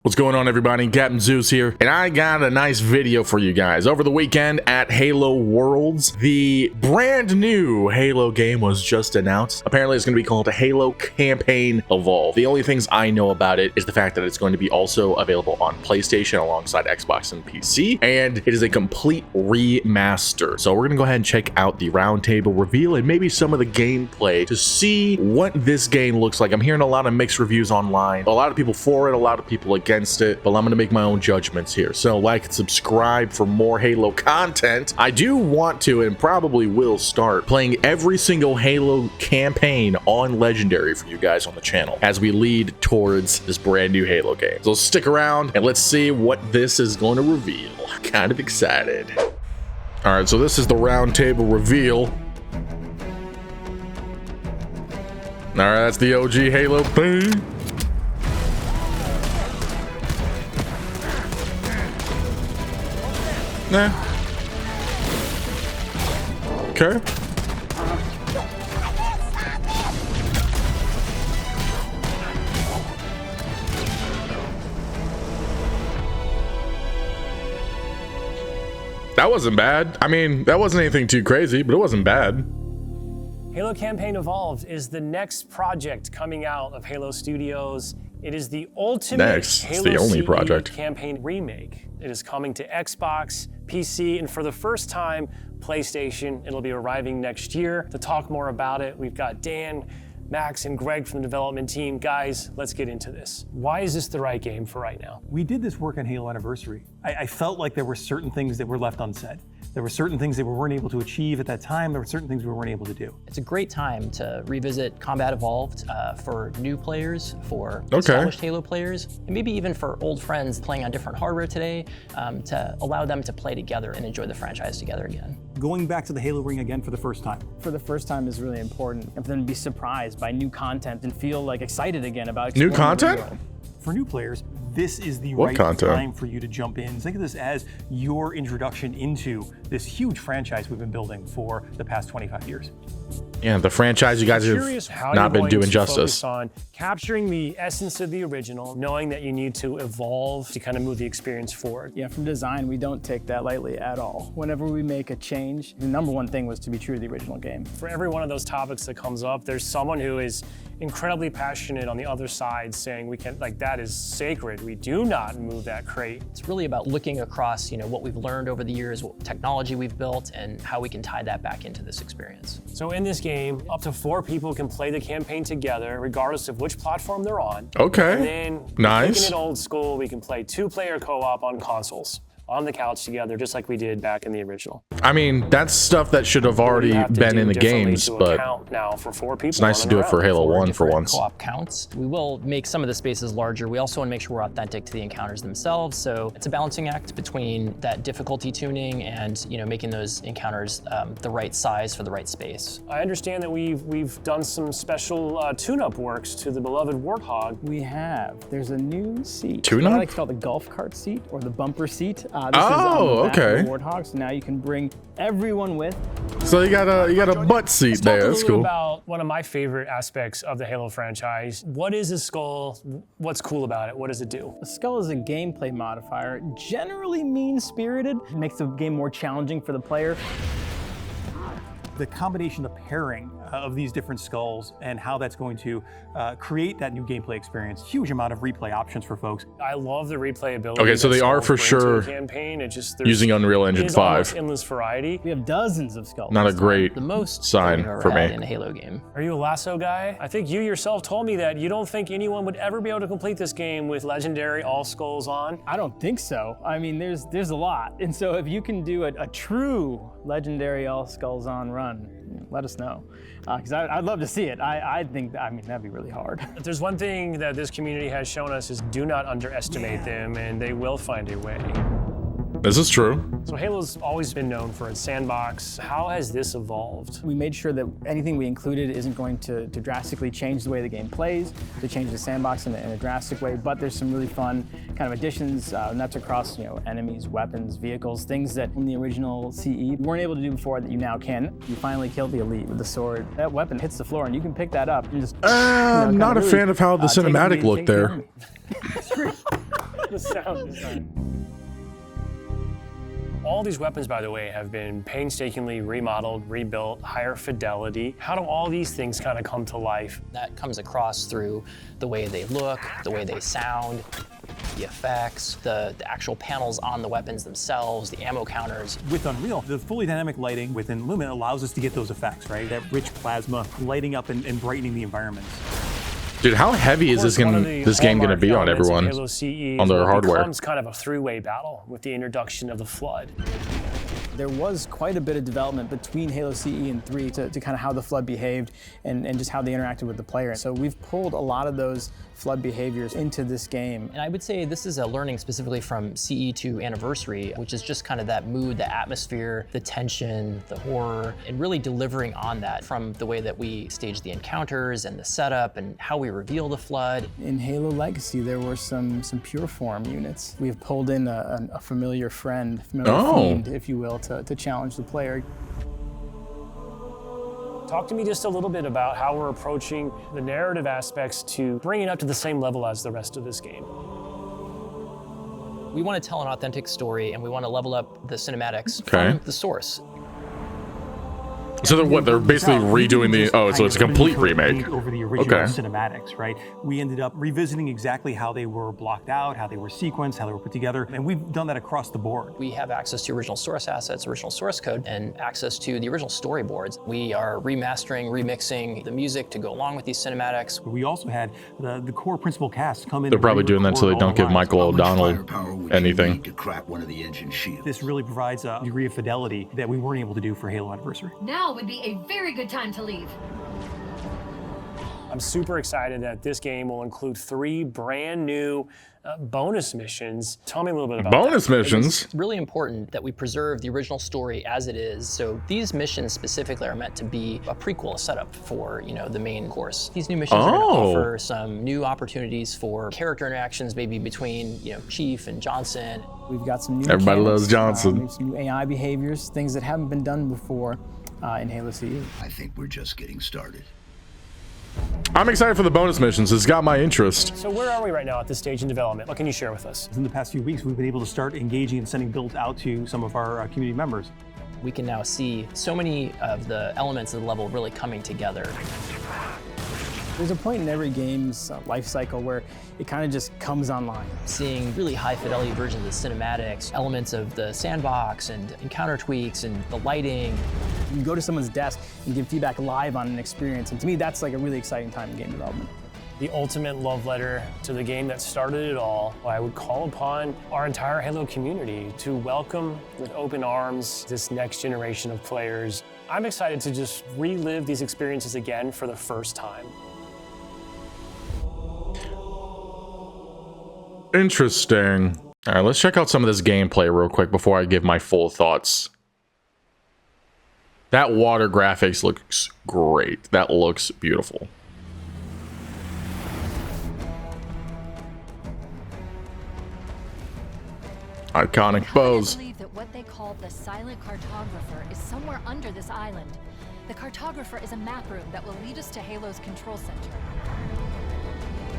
What's going on, everybody? Captain Zeus here, and I got a nice video for you guys. Over the weekend at Halo Worlds, the brand new Halo game was just announced. Apparently it's going to be called Halo Campaign Evolved. The only things I know about it is the fact that it's going to be also available on PlayStation alongside Xbox and PC, and it is a complete remaster. So we're going to go ahead and check out the roundtable reveal and maybe some of the gameplay to see what this game looks like. I'm hearing a lot of mixed reviews online. A lot of people for it, a lot of people against it, but I'm going to make my own judgments here. So like and subscribe for more Halo content. I do want to and probably will start playing every single Halo campaign on Legendary for you guys on the channel as we lead towards this brand new Halo game. So stick around and let's see what this is going to reveal. Kind of excited. All right, so this is the roundtable reveal. All right, that's the OG Halo thing. Nah. Okay. That wasn't bad. I mean, that wasn't anything too crazy, but it wasn't bad. Halo Campaign Evolved is the next project coming out of Halo Studios. It is the ultimate Halo CE campaign remake. It is coming to Xbox, PC, and for the first time, PlayStation. It'll be arriving next year. To talk more about it, we've got Dan, Max, and Greg from the development team. Guys, let's get into this. Why is this the right game for right now? We did this work on Halo Anniversary. I felt like there were certain things that were left unsaid. There were certain things that we weren't able to achieve at that time. There were certain things we weren't able to do. It's a great time to revisit Combat Evolved for new players, for established Halo players, and maybe even for old friends playing on different hardware today, to allow them to play together and enjoy the franchise together again. Going back to the Halo ring again for the first time. For the first time is really important. And for them to be surprised by new content and feel like excited again about new content? For new players, this is the right time for you to jump in. Think of this as your introduction into this huge franchise we've been building for the past 25 years. Yeah, the franchise you guys have not been doing justice. On capturing the essence of the original, knowing that you need to evolve to kind of move the experience forward. Yeah, from design, we don't take that lightly at all. Whenever we make a change, the number one thing was to be true to the original game. For every one of those topics that comes up, there's someone who is incredibly passionate on the other side saying we can, like, that is sacred. We do not move that crate. It's really about looking across, what we've learned over the years, what technology we've built, and how we can tie that back into this experience. So in this game, up to 4 people can play the campaign together, regardless of which platform they're on. Okay. And then, taking it old school, we can play 2-player co-op on consoles, on the couch together, just like we did back in the original. I mean, that's stuff that should have already been in the games, but now for 4 people, it's nice to do it for Halo 1 for once. Co-op counts. We will make some of the spaces larger. We also want to make sure we're authentic to the encounters themselves. So it's a balancing act between that difficulty tuning and making those encounters the right size for the right space. I understand that we've done some special tune-up works to the beloved Warthog. We have. There's a new seat. Tune-up? I like to call it the golf cart seat or the bumper seat. This is okay. Warthog, so now you can bring everyone with. So you got a butt seat there. That's cool. About one of my favorite aspects of the Halo franchise. What is a skull? What's cool about it? What does it do? A skull is a gameplay modifier, generally mean-spirited. It makes the game more challenging for the player. The combination, the pairing of these different skulls and how that's going to create that new gameplay experience. Huge amount of replay options for folks. I love the replayability. Okay, so they are for sure using Unreal Engine 5. Endless variety. We have dozens of skulls. Not a great the most sign for me in a Halo game. Are you a lasso guy? I think you yourself told me that you don't think anyone would ever be able to complete this game with Legendary all skulls on. I don't think so. I mean, there's a lot, and so if you can do a true Legendary all skulls on run, let us know, because I'd love to see it. I think, that'd be really hard. If there's one thing that this community has shown us is do not underestimate them, and they will find a way. This is true. So Halo's always been known for its sandbox. How has this evolved? We made sure that anything we included isn't going to drastically change the way the game plays, to change the sandbox in a drastic way, but there's some really fun kind of additions, and that's across enemies, weapons, vehicles, things that in the original CE you weren't able to do before that you now can. You finally killed the elite with the sword. That weapon hits the floor and you can pick that up and just I'm not a fan of how the cinematic looked there. It's great. The sound design. All these weapons, by the way, have been painstakingly remodeled, rebuilt, higher fidelity. How do all these things kind of come to life? That comes across through the way they look, the way they sound, the effects, the actual panels on the weapons themselves, the ammo counters. With Unreal, the fully dynamic lighting within Lumen allows us to get those effects, right? That rich plasma lighting up and brightening the environments. Dude, how heavy is this game going to be on everyone on their hardware? It becomes kind of a three-way battle with the introduction of the Flood. There was quite a bit of development between Halo CE and 3 to kind of how the Flood behaved and just how they interacted with the player. So we've pulled a lot of those Flood behaviors into this game. And I would say this is a learning specifically from CE to Anniversary, which is just kind of that mood, the atmosphere, the tension, the horror, and really delivering on that from the way that we stage the encounters and the setup and how we reveal the Flood. In Halo Legacy, there were some pure form units. We have pulled in a familiar friend, fiend, if you will, to challenge the player. Talk to me just a little bit about how we're approaching the narrative aspects to bring it up to the same level as the rest of this game. We want to tell an authentic story, and we want to level up the cinematics from the source. So they're basically redoing the, so it's a complete remake. Over the original cinematics, right? We ended up revisiting exactly how they were blocked out, how they were sequenced, how they were put together, and we've done that across the board. We have access to original source assets, original source code, and access to the original storyboards. We are remastering, remixing the music to go along with these cinematics. We also had the core principal cast come in. They're probably doing that so they don't give Michael O'Donnell anything. To crack one of the engine shields. This really provides a degree of fidelity that we weren't able to do for Halo Anniversary. Now would be a very good time to leave. I'm super excited that this game will include 3 brand new bonus missions. Tell me a little bit about bonus that. missions. It's really important that we preserve the original story as it is. So these missions specifically are meant to be a prequel, a setup for, the main course. These new missions are going to offer some new opportunities for character interactions, maybe between, Chief and Johnson. We've got some new Everybody loves Johnson. Some new AI behaviors, things that haven't been done before in Halo CE. I think we're just getting started. I'm excited for the bonus missions. It's got my interest. So where are we right now at this stage in development? What can you share with us? In the past few weeks, we've been able to start engaging and sending builds out to some of our community members. We can now see so many of the elements of the level really coming together. There's a point in every game's life cycle where it kind of just comes online. Seeing really high fidelity versions of cinematics, elements of the sandbox and encounter tweaks and the lighting. You can go to someone's desk and give feedback live on an experience, and to me that's like a really exciting time in game development. The ultimate love letter to the game that started it all. I would call upon our entire Halo community to welcome with open arms this next generation of players. I'm excited to just relive these experiences again for the first time. Interesting. All right, let's check out some of this gameplay real quick before I give my full thoughts. That water graphics looks great. That looks beautiful. Iconic pose. I believe that what they call the silent cartographer is somewhere under this island. The cartographer is a map room that will lead us to Halo's control center.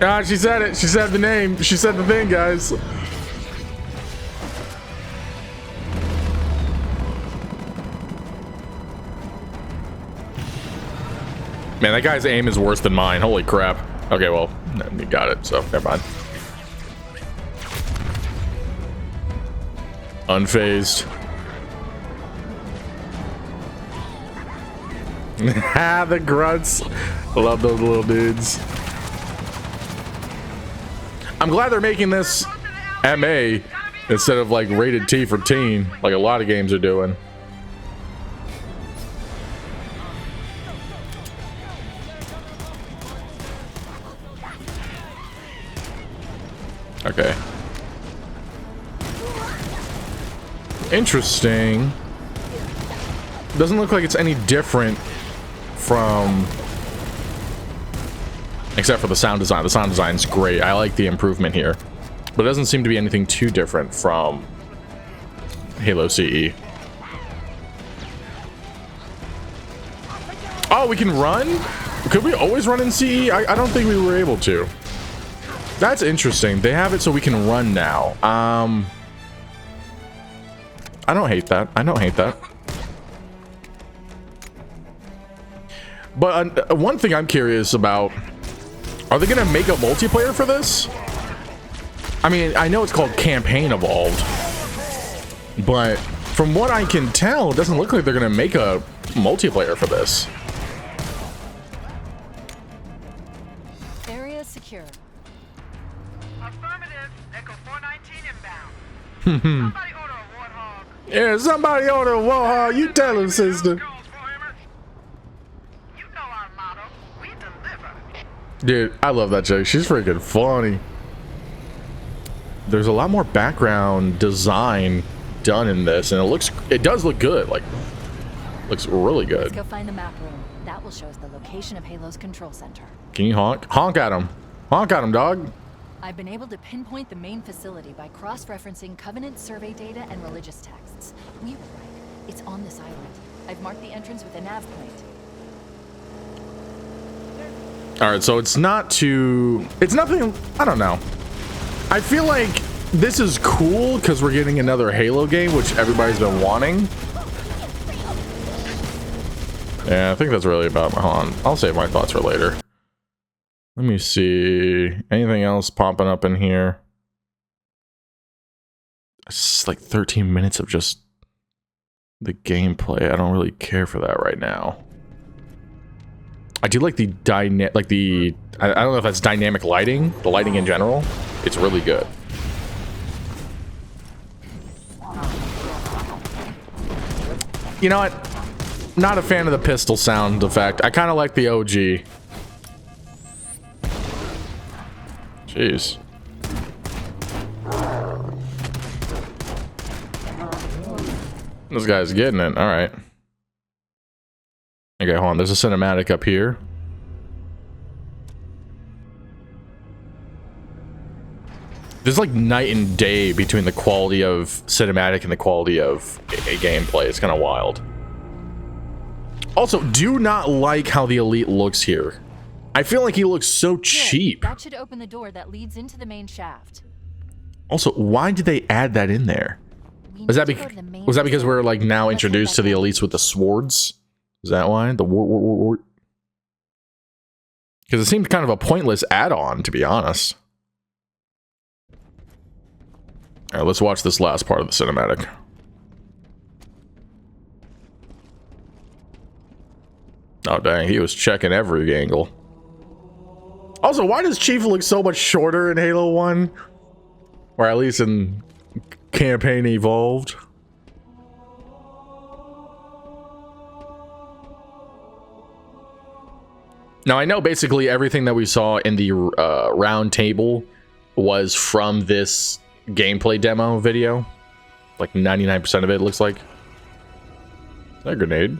Ah, she said it. She said the name. She said the thing, guys. Man, that guy's aim is worse than mine. Holy crap. Okay, well, you got it, so never mind. Unfazed. The grunts. I love those little dudes. I'm glad they're making this MA instead of like rated T for teen, like a lot of games are doing. Okay. Interesting. Doesn't look like it's any different from... Except for the sound design. The sound design's great. I like the improvement here. But it doesn't seem to be anything too different from Halo CE. Oh, we can run? Could we always run in CE? I don't think we were able to. That's interesting. They have it so we can run now. I don't hate that. I don't hate that. But one thing I'm curious about, are they going to make a multiplayer for this? I mean, I know it's called Campaign Evolved, but from what I can tell, it doesn't look like they're going to make a multiplayer for this. Area secure. Affirmative. Echo 419 inbound. Somebody order a warthog. Yeah, somebody order a warthog. You tell him, sister. You know our motto. We deliver. Dude, I love that chick. She's freaking funny. There's a lot more background design done in this, and it does look good. Like, looks really good. Let's go find the map room. That will show us the location of Halo's control center. Can you honk? Honk at him. Honk at him, dog. I've been able to pinpoint the main facility by cross-referencing Covenant survey data and religious texts. We were right. It's on this island. I've marked the entrance with a nav point. All right, so it's nothing, I don't know. I feel like this is cool because we're getting another Halo game, which everybody's been wanting. Yeah, I think that's really about, hold on. I'll save my thoughts for later. Let me see. Anything else popping up in here? It's like 13 minutes of just the gameplay. I don't really care for that right now. I do like the I don't know if that's dynamic lighting, the lighting in general. It's really good. You know what? Not a fan of the pistol sound effect. I kind of like the OG. Jeez. This guy's getting it. All right. Okay, hold on. There's a cinematic up here. There's like night and day between the quality of cinematic and the quality of a gameplay. It's kind of wild. Also, do not like how the Elite looks here. I feel like he looks so cheap. That should open the door that leads into the main shaft. Also, why did they add that in there? Was that because we're like now introduced to the Elites with the swords? Is that why? The war? Because it seemed kind of a pointless add-on, to be honest. All right, let's watch this last part of the cinematic. Oh, dang, he was checking every angle. Also, why does Chief look so much shorter in Halo 1? Or at least in Campaign Evolved? Now, I know basically everything that we saw in the round table was from this gameplay demo video. Like 99% of it looks like. Is that a grenade?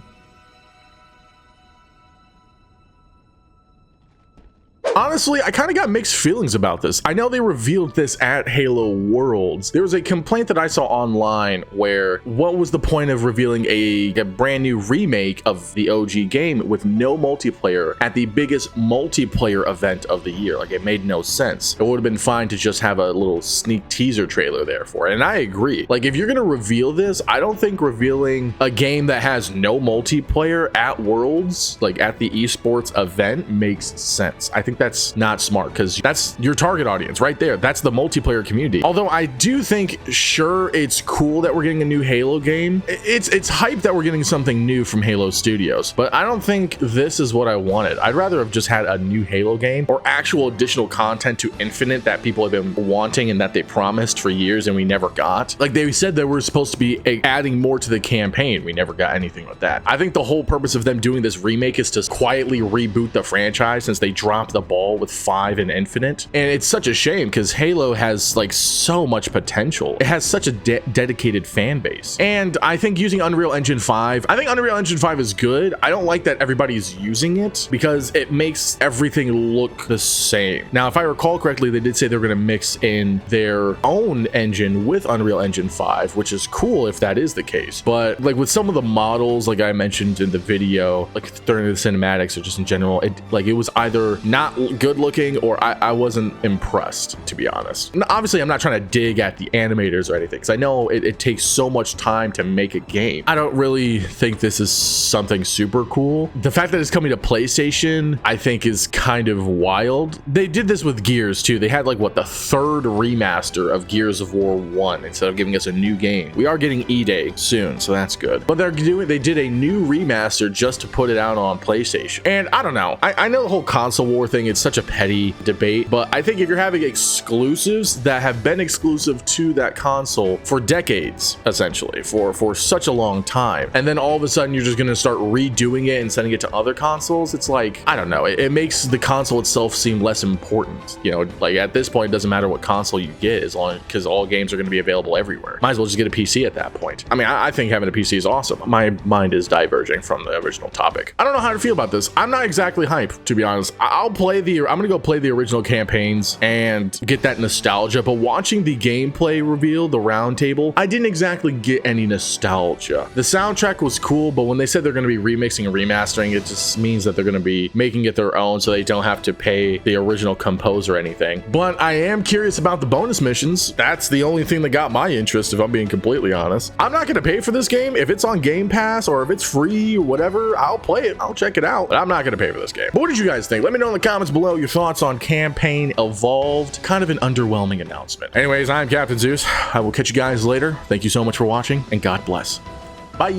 Honestly, I kind of got mixed feelings about this. I know they revealed this at Halo Worlds. There was a complaint that I saw online where, what was the point of revealing a brand new remake of the OG game with no multiplayer at the biggest multiplayer event of the year? Like, it made no sense. It would have been fine to just have a little sneak teaser trailer there for it. And I agree. Like, if you're going to reveal this, I don't think revealing a game that has no multiplayer at Worlds, like at the esports event, makes sense. I think that's not smart because that's your target audience right there. That's the multiplayer community. Although I do think, sure, it's cool that we're getting a new Halo game. It's hype that we're getting something new from Halo Studios, but I don't think this is what I wanted. I'd rather have just had a new Halo game or actual additional content to Infinite that people have been wanting and that they promised for years and we never got. Like, they said that we're supposed to be adding more to the campaign. We never got anything with that. I think the whole purpose of them doing this remake is to quietly reboot the franchise since they dropped the ball with 5 and Infinite. And it's such a shame because Halo has like so much potential. It has such a dedicated fan base. And I think using Unreal Engine 5, I think Unreal Engine 5 is good. I don't like that everybody's using it because it makes everything look the same. Now, if I recall correctly, they did say they're going to mix in their own engine with Unreal Engine 5, which is cool if that is the case. But like with some of the models, like I mentioned in the video, like during the cinematics or just in general, it was either not good looking or I wasn't impressed, to be honest. And obviously, I'm not trying to dig at the animators or anything because I know it takes so much time to make a game. I don't really think this is something super cool. The fact that it's coming to PlayStation, I think is kind of wild. They did this with Gears too. They had like what, the third remaster of Gears of War 1 instead of giving us a new game. We are getting E-Day soon, so that's good. But they did a new remaster just to put it out on PlayStation. And I don't know. I know the whole console war thing, it's such a petty debate, but I think if you're having exclusives that have been exclusive to that console for decades, essentially, for such a long time, and then all of a sudden you're just going to start redoing it and sending it to other consoles, it's like, I don't know, it makes the console itself seem less important. You know, like at this point, it doesn't matter what console you get as long because all games are going to be available everywhere. Might as well just get a PC at that point. I mean, I think having a PC is awesome. My mind is diverging from the original topic. I don't know how to feel about this. I'm not exactly hyped, to be honest. I'm gonna go play the original campaigns and get that nostalgia, but watching the gameplay reveal, the roundtable, I didn't exactly get any nostalgia. The soundtrack was cool, but when they said they're gonna be remixing and remastering, it just means that they're gonna be making it their own so they don't have to pay the original composer or anything. But I am curious about the bonus missions. That's the only thing that got my interest, if I'm being completely honest. I'm not gonna pay for this game. If it's on Game Pass or if it's free or whatever, I'll play it. I'll check it out, but I'm not gonna pay for this game. But what did you guys think? Let me know in the comments below your thoughts on Campaign Evolved. Kind of an underwhelming announcement. Anyways, I'm Captain Zeus. I will catch you guys later. Thank you so much for watching, and God bless. Bye.